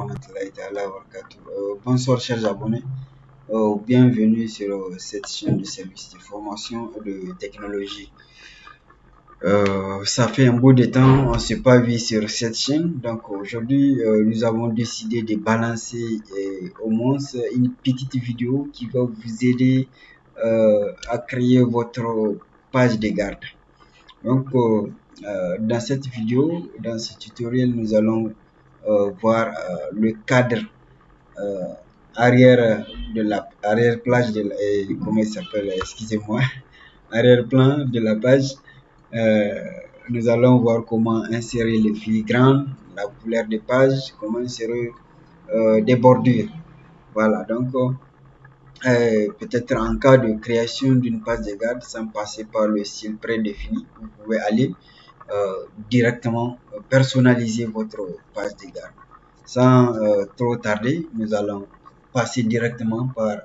warahmatullahi ta'ala wa barakatuh. Bonsoir chers abonnés. Bienvenue sur cette chaîne de services de formation et de technologie. Ça fait un bout de temps, on ne s'est pas vu sur cette chaîne. Donc aujourd'hui, nous avons décidé de balancer au moins une petite vidéo qui va vous aider à créer votre page de garde. Donc dans cette vidéo, dans ce tutoriel, nous allons voir le cadre arrière de la arrière-plage de la, comment il s'appelle, excusez-moi, arrière-plan de la page. Nous allons voir comment insérer les filigranes, la couleur de page, comment insérer des bordures. Voilà, donc peut-être en cas de création d'une page de garde sans passer par le style prédéfini, vous pouvez aller directement personnaliser votre page de garde. Sans trop tarder, nous allons passer directement par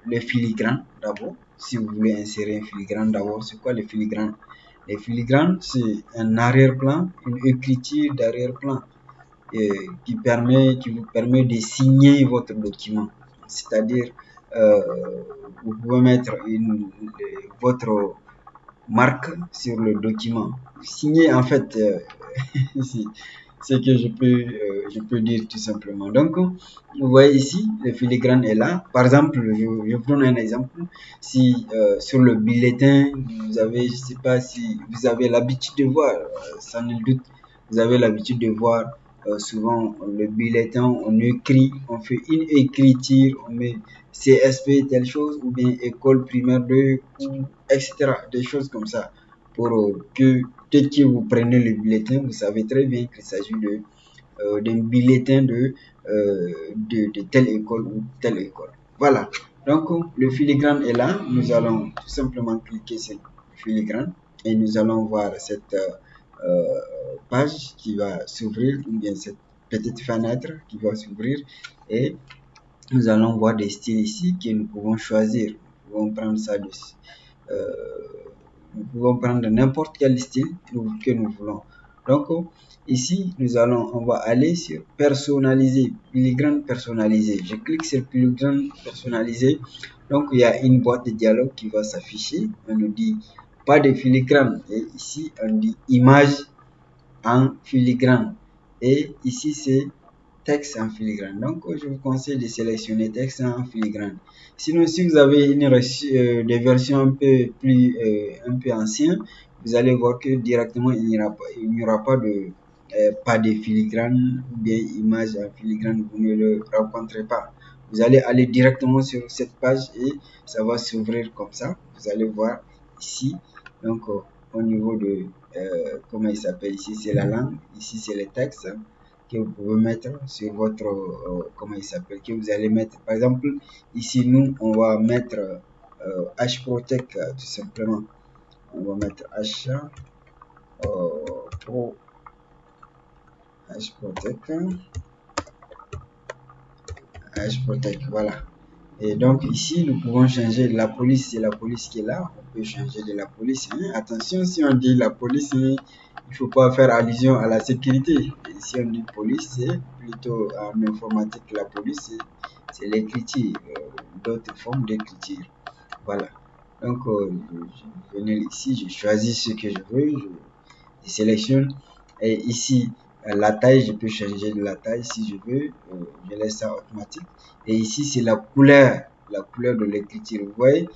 les filigranes d'abord. Si vous voulez insérer un filigrane d'abord, c'est quoi les filigranes? Les filigranes, c'est un arrière-plan, une écriture d'arrière-plan qui vous permet de signer votre document. C'est-à-dire, vous pouvez mettre votre marque sur le document. Signer, en fait, c'est que je peux dire tout simplement. Donc, vous voyez ici, le filigrane est là. Par exemple, je vous donne un exemple. Si sur le bulletin, vous avez, je sais pas si vous avez l'habitude de voir, sans nul doute, vous avez l'habitude de voir souvent le bulletin, on écrit, on fait une écriture, on met CSP telle chose, ou bien école primaire 2, etc. Des choses comme ça. Pour que dès que vous prenez le bulletin, vous savez très bien qu'il s'agit d'un bulletin de telle école ou telle école. Voilà. Donc, le filigrane est là. Nous allons tout simplement cliquer sur le filigrane et nous allons voir cette page qui va s'ouvrir, ou bien cette petite fenêtre qui va s'ouvrir, et nous allons voir des styles ici que nous pouvons choisir. Nous pouvons prendre ça dessus. Nous pouvons prendre n'importe quel style que nous voulons. Donc ici, on va aller sur personnaliser, filigrane personnalisé. Je clique sur filigrane personnalisé. Donc il y a une boîte de dialogue qui va s'afficher. On nous dit pas de filigrane. Et ici, on dit image en filigrane. Et ici, c'est texte en filigrane. Donc, je vous conseille de sélectionner texte en filigrane. Sinon, si vous avez des versions un peu anciennes, vous allez voir que directement, il n'y aura pas pas de filigrane ou bien image en filigrane. Vous ne le rencontrez pas. Vous allez aller directement sur cette page et ça va s'ouvrir comme ça. Vous allez voir ici. Donc, au niveau de comment il s'appelle ici, c'est la langue. Ici, c'est les textes que vous pouvez mettre sur votre comment il s'appelle, que vous allez mettre. Par exemple, ici, nous, on va mettre HProtect tout simplement. On va mettre Pro HProtect. HProtect, voilà. Et donc ici, nous pouvons changer la police, c'est la police qui est là. On peut changer de la police. Hein. Attention, si on dit la police, il ne faut pas faire allusion à la sécurité. Et si on dit police, c'est plutôt en informatique, la police, c'est l'écriture, d'autres formes d'écriture. Voilà. Donc, je viens ici, je choisis ce que je veux, je sélectionne. Et ici, la taille, je peux changer de la taille si je veux. Je laisse ça automatique. Et ici, c'est la couleur de l'écriture. Vous voyez,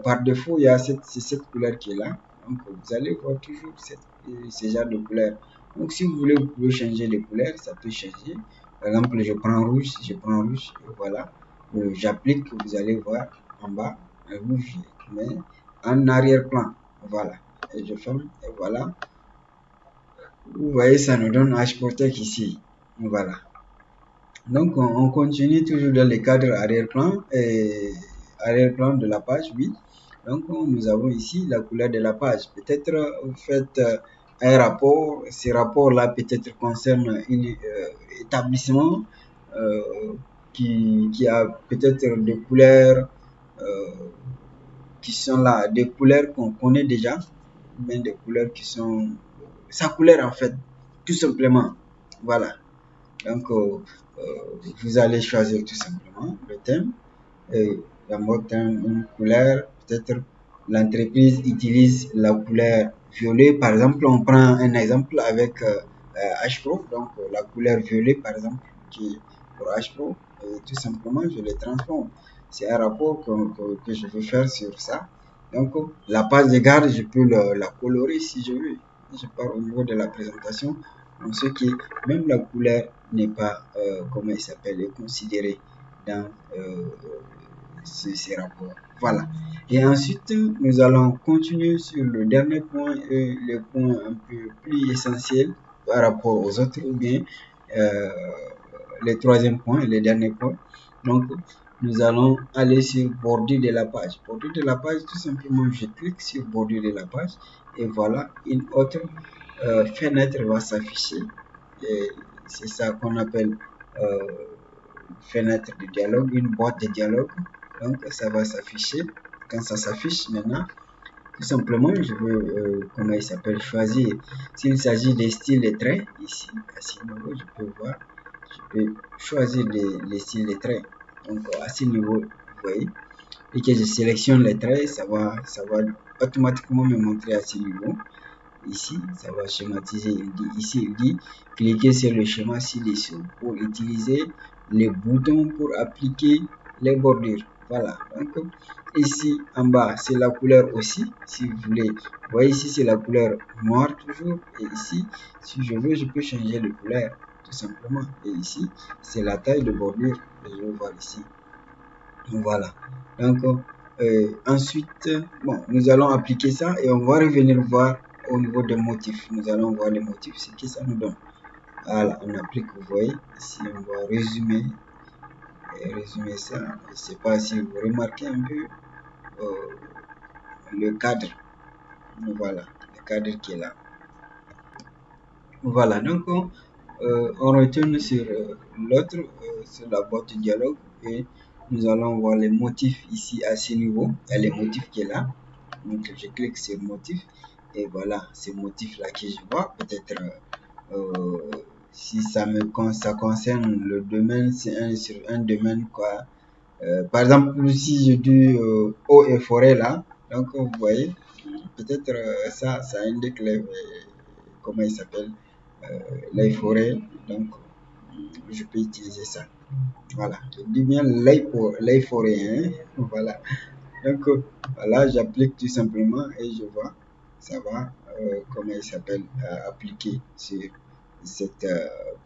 par défaut, il y a cette couleur qui est là. Donc, vous allez voir toujours ce genre de couleur. Donc, si vous voulez, vous pouvez changer de couleur. Ça peut changer. Par exemple, je prends rouge. Si je prends rouge, voilà. J'applique, vous allez voir en bas, un rouge, mais en arrière-plan. Voilà. Et je ferme. Et voilà. Vous voyez, ça nous donne HProtect ici. Voilà. Donc, on continue toujours dans le cadre arrière-plan et arrière-plan de la page, oui. Donc, nous avons ici la couleur de la page. Peut-être vous faites un rapport. Ces rapports-là peut-être concernent un établissement qui a peut-être des couleurs qui sont là, des couleurs qu'on connaît déjà, mais des couleurs qui sont sa couleur en fait, tout simplement. Voilà. Donc, vous allez choisir tout simplement le thème. La mode thème, une couleur, peut-être l'entreprise utilise la couleur violet. Par exemple, on prend un exemple avec H-Pro, donc la couleur violet, par exemple, qui est pour H-Pro, et tout simplement, je les transforme. C'est un rapport que je veux faire sur ça. Donc, la page de garde, je peux la colorer si je veux. Je pars au niveau de la présentation. Donc, ce qui, même la couleur n'est pas, comment il s'appelle, est considérée dans ces rapports. Voilà. Et ensuite, nous allons continuer sur le dernier point et le point un peu plus essentiel par rapport aux autres, ou bien euh, le troisième point et le dernier point. Donc, nous allons aller sur bordure de la page. Bordure de la page, tout simplement, je clique sur bordure de la page et voilà, une autre fenêtre va s'afficher. Et c'est ça qu'on appelle euh, fenêtre de dialogue, une boîte de dialogue. Donc, ça va s'afficher. Quand ça s'affiche maintenant, tout simplement, je veux, comment il s'appelle, choisir. S'il s'agit des styles de traits, ici, à ce niveau, je peux voir, je peux choisir les styles de traits. Donc, à ce niveau, vous voyez, et que je sélectionne les traits, ça va automatiquement me montrer à ce niveau. Ici, ça va schématiser. Ici, il dit cliquez sur le schéma ci-dessous pour utiliser les boutons pour appliquer les bordures. Voilà. Donc, ici en bas, c'est la couleur aussi. Si vous voulez, vous voyez ici, c'est la couleur noire toujours. Et ici, si je veux, je peux changer de couleur tout simplement. Et ici, c'est la taille de bordure. Je vais voir ici. Voilà. Donc, ensuite, bon, nous allons appliquer ça et on va revenir voir au niveau des motifs. Nous allons voir les motifs, ce que ça nous donne. Voilà, on applique, vous voyez, ici on va résumer ça. Je ne sais pas si vous remarquez un peu le cadre. Voilà, le cadre qui est là. Voilà, donc on retourne sur l'autre, sur la boîte de dialogue et nous allons voir les motifs ici à ce niveau. Il y a les motifs qui est là. Donc je clique sur motif et voilà ces motifs là que je vois. Peut-être si ça concerne le domaine, c'est sur un domaine quoi. Par exemple, si je dis eau et forêt là, donc vous voyez, peut-être ça indique comment il s'appelle, les forêts. Donc, je peux utiliser ça. Voilà, je dis bien les forêts. Hein? Voilà. Donc, voilà, j'applique tout simplement et je vois, ça va, comment il s'appelle, appliquer sur cette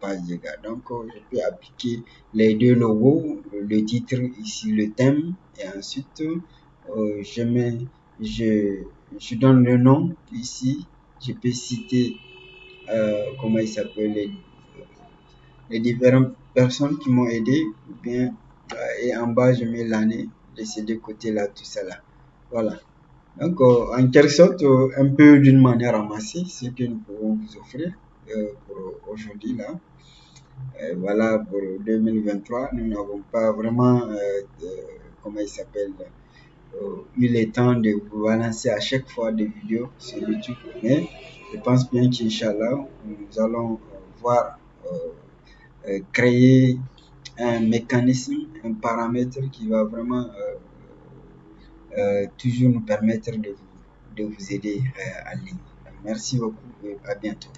page de garde. Donc, je peux appliquer les deux logos, le titre ici, le thème, et ensuite, je mets, je, je donne le nom ici, je peux citer, comment il s'appelle, les différentes personnes qui m'ont aidé, ou bien, et en bas, je mets l'année de ces deux côtés-là, tout ça là. Voilà. Donc, en quelque sorte, un peu d'une manière ramassée, ce que nous pouvons vous offrir pour aujourd'hui là. Voilà, pour 2023, nous n'avons pas vraiment, comment il s'appelle, eu le temps de vous balancer à chaque fois des vidéos sur YouTube. Mais je pense bien qu'Inch'Allah, nous allons voir créer un mécanisme, un paramètre qui va vraiment toujours nous permettre de vous aider en ligne. Merci beaucoup et à bientôt.